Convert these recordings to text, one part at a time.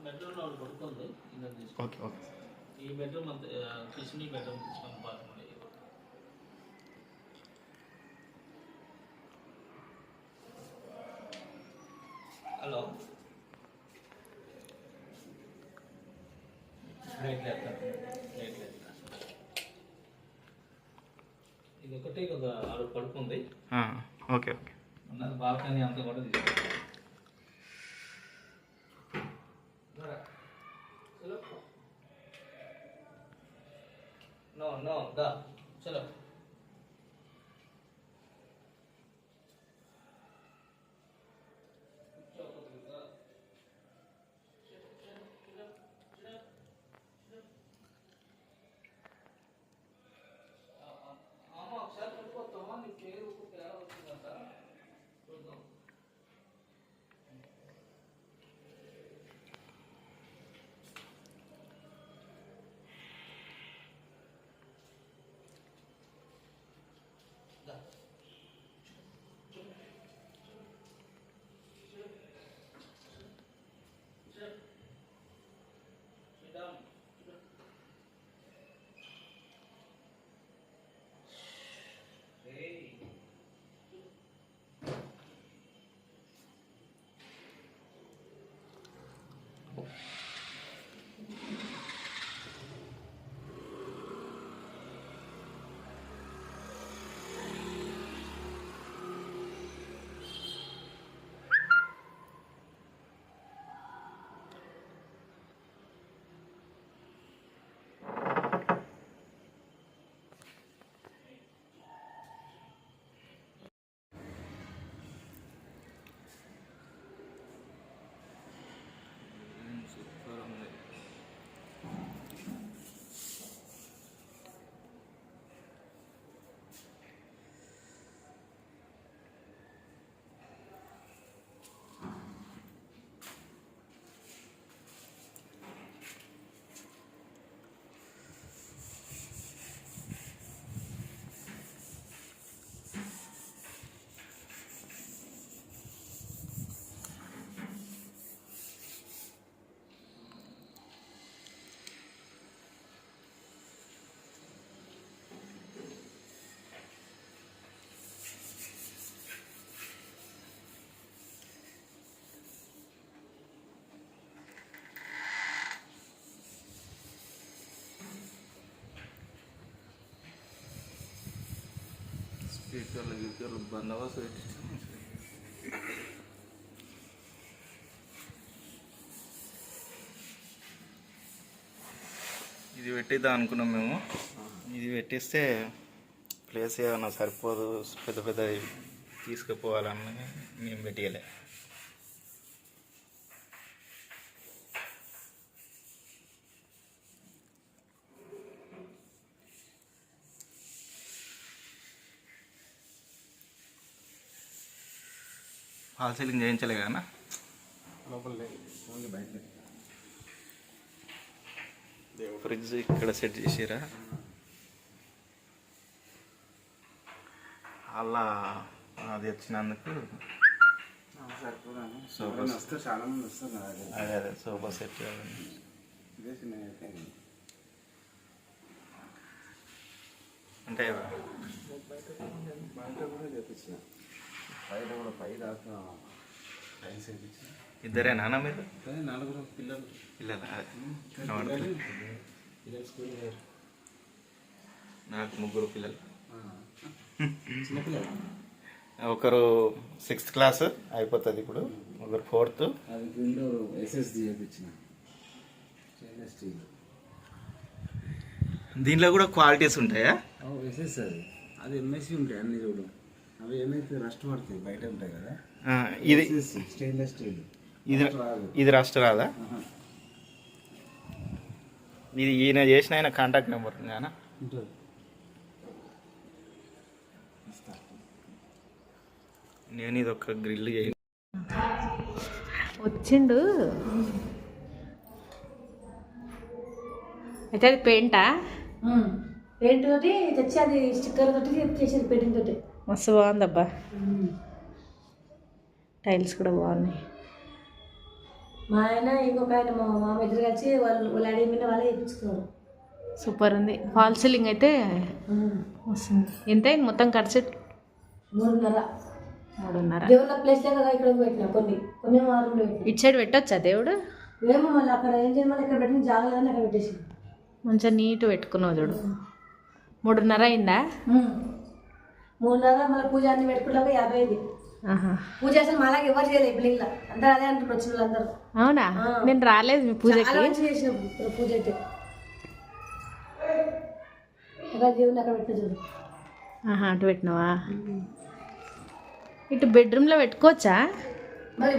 బెడ్రూమ్లో పడుకుంది. Okay okay. ఈ బెడ్రూమ్ కిచెన్ బెడ్రూమ్ తీసుకొని బాత్రూమ్. హలో ఇది ఒకటి కదా ఆవిడ పడుకుంది. Okay okay. ఉన్నది బాల్కనీ అంతా కూడా తీసుకుంటాం. No, no, da, चलो. స్పీకర్లు బందోబస్తు పెట్టి ఇది పెట్టిద్దాం అనుకున్నాం మేము. ఇది పెట్టిస్తే ప్లేస్ ఏమన్నా సరిపోదు, పెద్ద పెద్ద తీసుకుపోవాలని మేము పెట్టియలే. హాల్ సీలింగ్ చేయించలే కదా లోపల ఓన్లీ బయట. ఫ్రిడ్జ్ ఇక్కడ సెట్ చేసిరా. అలా అది వచ్చినందుకు సోఫా వస్తారు, చాలా మంది వస్తారు. అదే అదే సోఫా సెట్ ఇదే చిన్న అంటే బయట కూడా చేపించిన, బయట కూడా పై దాకా టైల్స్ వేయించిన. ఇద్దరే నాన్న మీరు? నలుగురు పిల్లలు. పిల్లలు స్కూల్ నాకు ముగ్గురు పిల్లలు. చిన్నపిల్లలు. ఒకరు 6th క్లాస్ అయిపోతుంది ఇప్పుడు, ఒకరు 4th. అది విండో ఎస్ఎస్డి చేయించిన, స్టెయిన్లెస్ స్టీల్. దీంట్లో కూడా క్వాలిటీస్ ఉంటాయా? ఎస్ఎస్ అది ఎంఎస్సి ఉంటాయి అన్ని చూడు. అవి ఏమైతే రస్ట్ పడతాయి, బయట ఉంటాయి కదా. ఇది స్టెయిన్లెస్ స్టీల్. ఇది రస్ట్ రాదా? ఇది ఈయన చేసిన ఆయన కాంటాక్ట్ నెంబర్ ఉంది అన్న. నేను ఇది ఒక గ్రిల్ చేయ వచ్చిండు. అయితే అది పెయింటా? పెయింట్ తోటి తెచ్చి అది స్టిక్కర్ తోటి చేసేది, పెయింటింగ్ తోటి. మస్తు బాగుందబ్బా. టైల్స్ కూడా బాగున్నాయి. మా ఆయన ఇంకొక ఆయన మా మామ ఇద్దరు కలిసి వాళ్ళ అడిగి మీద వాళ్ళే చేయించుకున్నారు. సూపర్ ఉంది. ఫాల్ సీలింగ్ అయితే వస్తుంది. ఎంత అయింది మొత్తం ఖర్చు? 3.5. దేవుళ్ళ ప్లేస్ లేక ఇక్కడ పెట్టినా కొన్ని మా రూమ్లో పెట్టినా. ఇటు సైడ్ పెట్టొచ్చా దేవుడు? ఏమో మళ్ళీ అక్కడ ఏం చేయమని ఇక్కడ పెట్టిన జాగ్రత్తగా అక్కడ పెట్టేసి మంచిగా నీట్ పెట్టుకున్నావు చూడు. 3.5 అయిందా? 3.5. మళ్ళీ పూజ అన్ని పెట్టుకున్నాక 50 అయింది. పూజ అసలు మాలాగా ఎవరు చేయలేదు బిల్డింగ్లో. అందరూ అదే అంటారు వచ్చిన వాళ్ళందరూ. అవునా? నేను రాలేదు మీ పూజకి. చాలా మంచిగా చేసిన పూజ అయితే. అక్కడ దేవుని అక్కడ పెట్టిన చూడు. అటు పెట్టినావా? ఇటు బెడ్రూమ్లో పెట్టుకోవచ్చా? మరి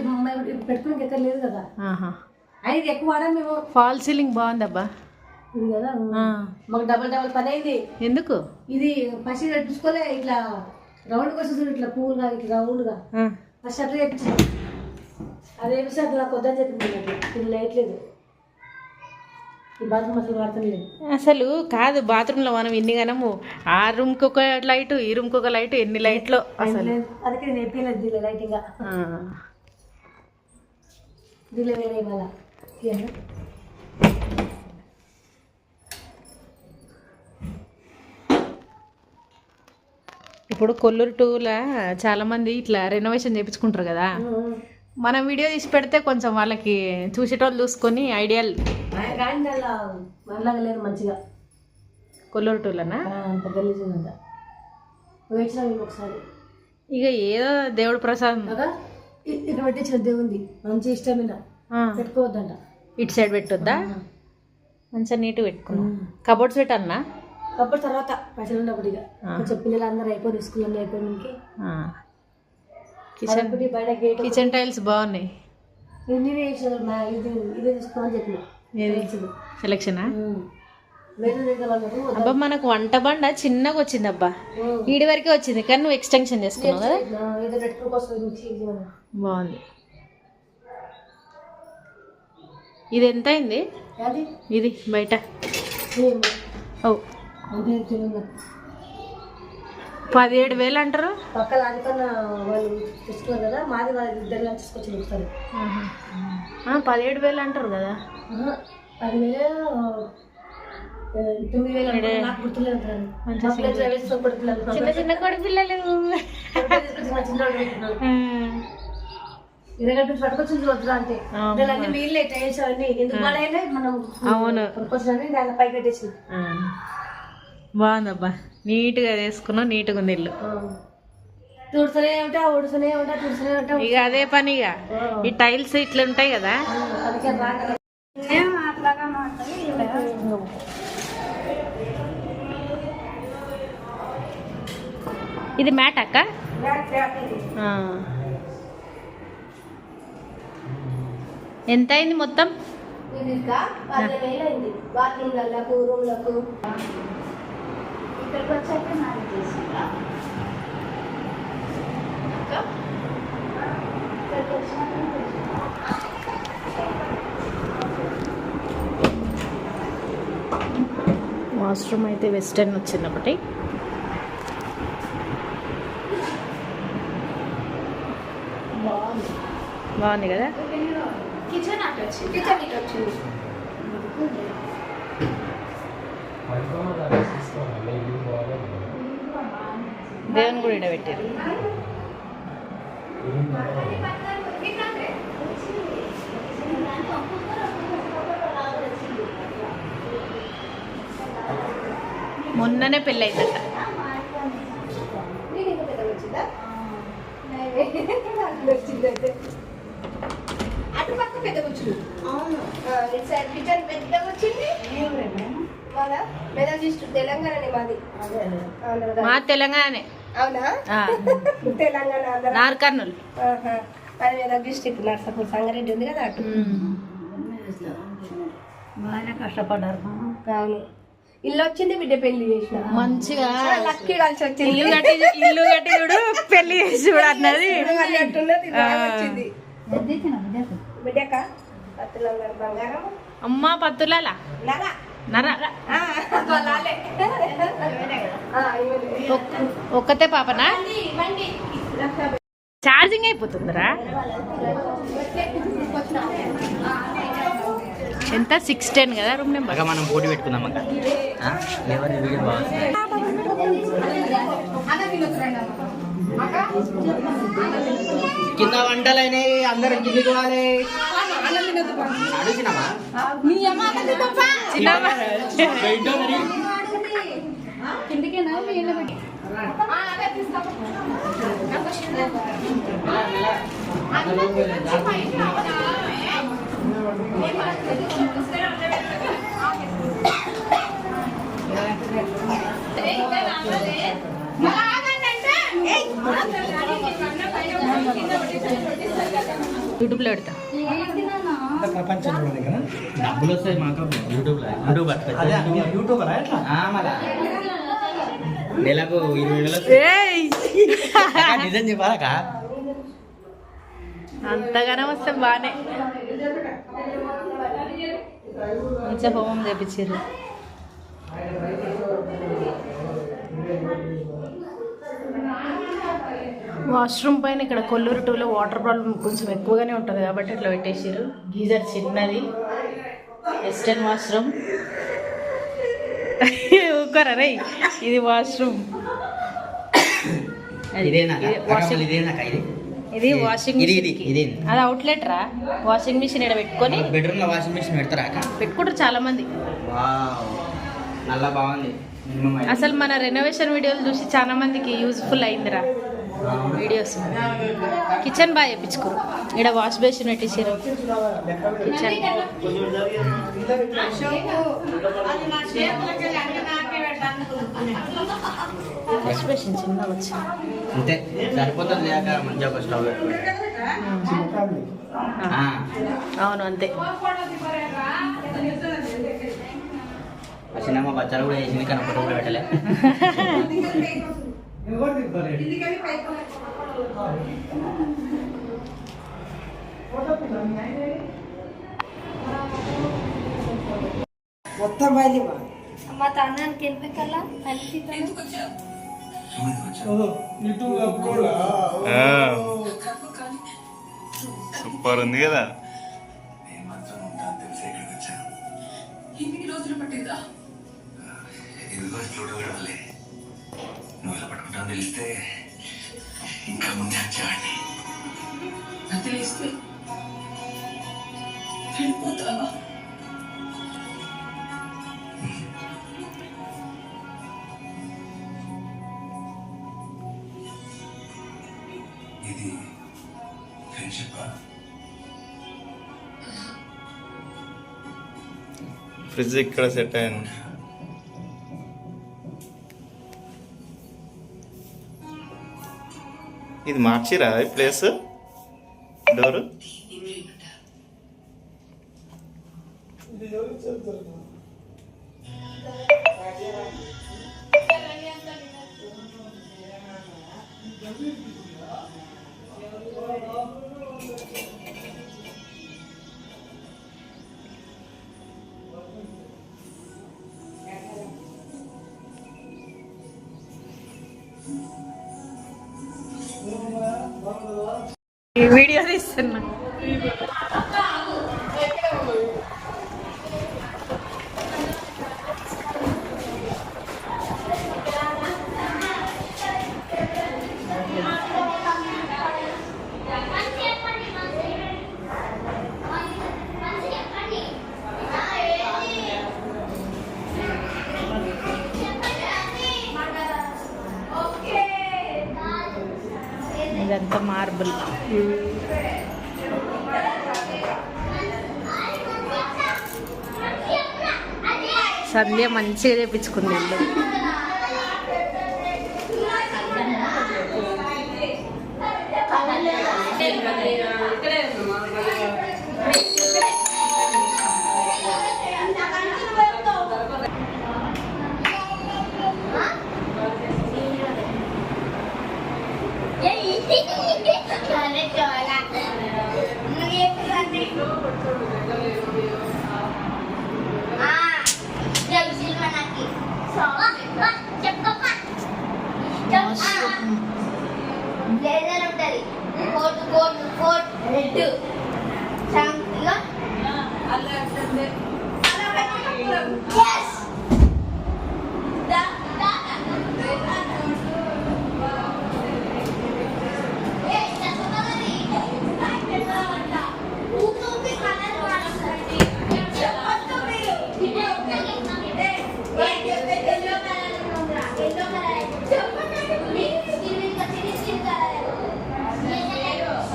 పెట్టుకుని ఎక్కడ లేదు కదా. అది ఎక్కువ వాడాలి మేము. ఫాల్ సీలింగ్ బాగుందబ్బా ఇది కదా. మాకు డబల్ పని అయింది. ఎందుకు? ఇది ఫస్ట్ చూసుకోలే ఇట్లా రౌండ్గా వస్తుంది ఇట్లా పూలుగా ఇట్లా రౌండ్గా ఫస్ట్ అట్లా చెప్పించాను. అది ఏమిస్తే అట్లా నాకు వద్దని చెప్పింది. ఇది లేట్లేదు. ఈ బాత్రూమ్ అసలు వాడతాం లేదు అసలు. కాదు బాత్రూంలో మనం ఎన్ని గనము ఆ రూమ్కి ఒక లైట్ ఈ రూమ్కి ఒక లైట్ ఎన్ని లైట్లో అసలు. అందుకే నేను చెప్పలేదు దీనిలో లైటింగ్ దీనిలో వేరే ఇవ్వాలా. ఇప్పుడు కొల్లూరు 2లా చాలామంది ఇట్లా రెనోవేషన్ చేయించుకుంటారు కదా. మనం వీడియో తీసి పెడితే కొంచెం వాళ్ళకి చూసేటోళ్ళు చూసుకొని ఐడియల్. కానీ అలా మనలాగా లేదు మంచిగా. కొల్లూరు 2లోనా? అంత గలీజుందంట. వేసినా మేము ఒకసారి. ఇక ఏదో దేవుడు ప్రసాదం కదా. ఇక్కడ పెట్టించిన దేవుంది మంచి ఇష్టమైన పెట్టుకోవద్దంట. ఇటు సైడ్ పెట్టొద్దా? మంచిగా నీట్గా పెట్టుకున్నాం. కబోర్డ్స్ పెట్టాలన్నా? అప్పుడు తర్వాత పైసలు ఉన్నప్పుడు ఇక కొంచెం పిల్లలు అందరూ అయిపోయింది స్కూల్ అన్నీ అయిపోయినానికి. కిచెన్ టైల్స్ బాగున్నాయి. ఇదే తీసుకోమని చెప్పిన సెలక్షనా? అబ్బా మనకు వంట బండ చిన్నగా వచ్చింది అబ్బా. ఈడి వరకే వచ్చింది కానీ నువ్వు ఎక్స్టెన్షన్ చేసుకున్నావు కదా. బాగుంది. ఇది ఎంత అయింది? ఇది బయట 17,000 అంటారు. పక్కన అందుకన్నా వాళ్ళు తెచ్చుకోరు కదా. మాది వాళ్ళ ఇద్దరు తీసుకొచ్చి చూస్తారు. 17,000 అంటారు కదా. 10,000 9,000 నాకు గుర్తులేదు. చిన్న చిన్న కొడి పిల్లలు ఇరగట్టు పట్టుకొచ్చి వద్దురా అంటే అన్ని నీళ్ళే టైల్స్ అవన్నీ ఎందుకు పడైనా మనం. అవును దాని పై కట్టేసి. బాగుందబ్బా. నీట్గా వేసుకున్నావు. నీట్గా ఉంది ఇల్లు. తుడుస్తూనే ఉంటా ఊడుస్తూనే ఉంటా తుడుస్తూనే ఉంటా. ఇక అదే పనిగా ఈ టైల్స్ ఇట్లా ఉంటాయి కదా. ఇది మ్యాట్ అక్క. ఎంత అయింది మొత్తం? ఇది 10,000 అయింది. బాత్రూమ్లకు రూమ్లకు. ఇక్కడికి వచ్చాక నాకు చేసిందా వాష్రూమ్ అయితే వెస్టర్న్ వచ్చింది ఒకటి. బాగుంది కదా. కిచెన్ అటు వచ్చింది. కిచెన్ ఇటు వచ్చింది. దేవుని కూడా ఇక్కడ పెట్టారు. మొన్ననే పెళ్ళి అయిందట. అటు పక్క పెద్ద వచ్చింది. అవును కిచెన్ పెద్దగా వచ్చింది. తెలంగాణ మాది. మా తెలంగాణనే. అవునా? తెలంగాణ నార్ కర్నూలు. అది మెదక్ డిస్ట్రిక్ట్ నర్సాపూర్ సంగారెడ్డి ఉంది కదా అటు. బాగానే కష్టపడ్డారు. అవును ఇల్లు వచ్చింది బిడ్డ పెళ్లి చేసిన మంచిగా లక్కీ కలిసి వచ్చింది. ఇల్లు కట్టి చూడు పెళ్లి చేసి చూడు అన్నది వచ్చింది. బిడ్డక బంగారం అమ్మ పత్తులాల నర ఒక్కతే పాపనా? ఛార్జింగ్ అయిపోతుందిరా. ఎంత 610 కదా రూమ్ నెంబర్. అక్క మనం పోటీ పెట్టుకుందాం అక్క. ఎవరి వీడియో బాగుంది. కింద వంటలైనాయి, అందరం కిందికి పోవాలి. అడుగుతున్నామా యూట్యూబ్లో పెడతా. డబ్బులు వస్తాయి మాకు యూట్యూబ్లో. యూట్యూబ్ మళ్ళా నెలకు 20,000 నిజం చెప్పాలక. అంతగానే వస్తే బాగానే మంచిగా హోమం చేపించారు. వాష్రూమ్ పైన ఇక్కడ కొల్లూరు 2లో వాటర్ ప్రాబ్లం కొంచెం ఎక్కువగానే ఉంటుంది కాబట్టి ఇట్లా పెట్టేసారు. గీజర్ చిన్నది, వెస్టర్న్ వాష్రూమ్. ఊరుకోరా రే, ఇది వాష్రూమ్. ఇది వాషింగ్ మిషన్. అది అవుట్లెట్ రా. వాషింగ్ మిషన్ ఇక్కడ పెట్టుకొని బెడ్రూమ్ లో వాషింగ్ మిషన్ పెడతారా? పెట్టుకుంటారు చాలా మంది. నల్ల బాగుంది. అసలు మన రెనోవేషన్ వీడియోలు చూసి చాలా మందికి యూజ్ఫుల్ అయిందిరా వీడియోస్. కిచెన్ బాగా చేయించుకోరు. ఇక్కడ వాష్ బేసిన్ పెట్టేసారు. కిచెన్ వాష్ బేసిన్ చిన్నగా వచ్చింది అంతే సరిపోతుంది. మంచిగా ఒక స్టవ్ అవును అంతే. సినిమా బచ్చాలు కూడా వేసింది కానీ ఒకటి కూడా పెట్టలే. మొత్తం బయలు మా తాన్నానికి వెళ్ళిపోయి సూపర్ ఉంది కదా. నువ్వు ఇలా పట్టుకుంటాను తెలిస్తే ఇంకా ముందే వచ్చేవాడిని. తెలిస్తే వెళ్ళిపోతావా? ఇది ఫ్రెండ్షిప్పా? ఫ్రిడ్జ్ ఇక్కడ సెట్ అయింది. ఇది మార్చిరా ఈ ప్లేస్ డోరు? వీడియో తీస్తున్నా. ఇదంతా మార్బుల్. సంధ్య మంచిగా చేపించుకుంది ఇల్లు. బ్లేజర్ ఉంటుంది, కోట్ కోట్ కోట్ రెడ్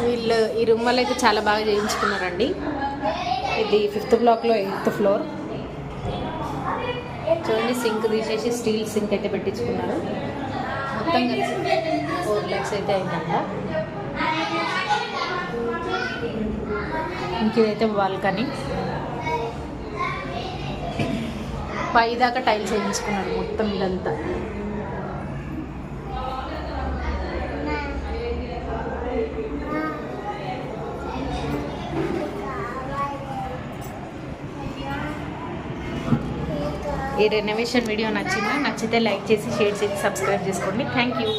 వీళ్ళు ఈ రూమ్ వాళ్ళు అయితే చాలా బాగా చేయించుకున్నారండి. ఇది 5th బ్లాక్లో 8th ఫ్లోర్. చూడండి, సింక్ తీసేసి స్టీల్ సింక్ అయితే పెట్టించుకున్నారు. మొత్తం కలిసి 4 lakhs అయితే అయిందంట. ఇంకిదైతే బాల్కనీ. పై దాకా టైల్స్ వేయించుకున్నాడు మొత్తం ఇదంతా. ఈ రెనోవేషన్ వీడియో నచ్చితే లైక్ చేసి షేర్ చేసి సబ్స్క్రైబ్ చేసుకోండి. Thank you.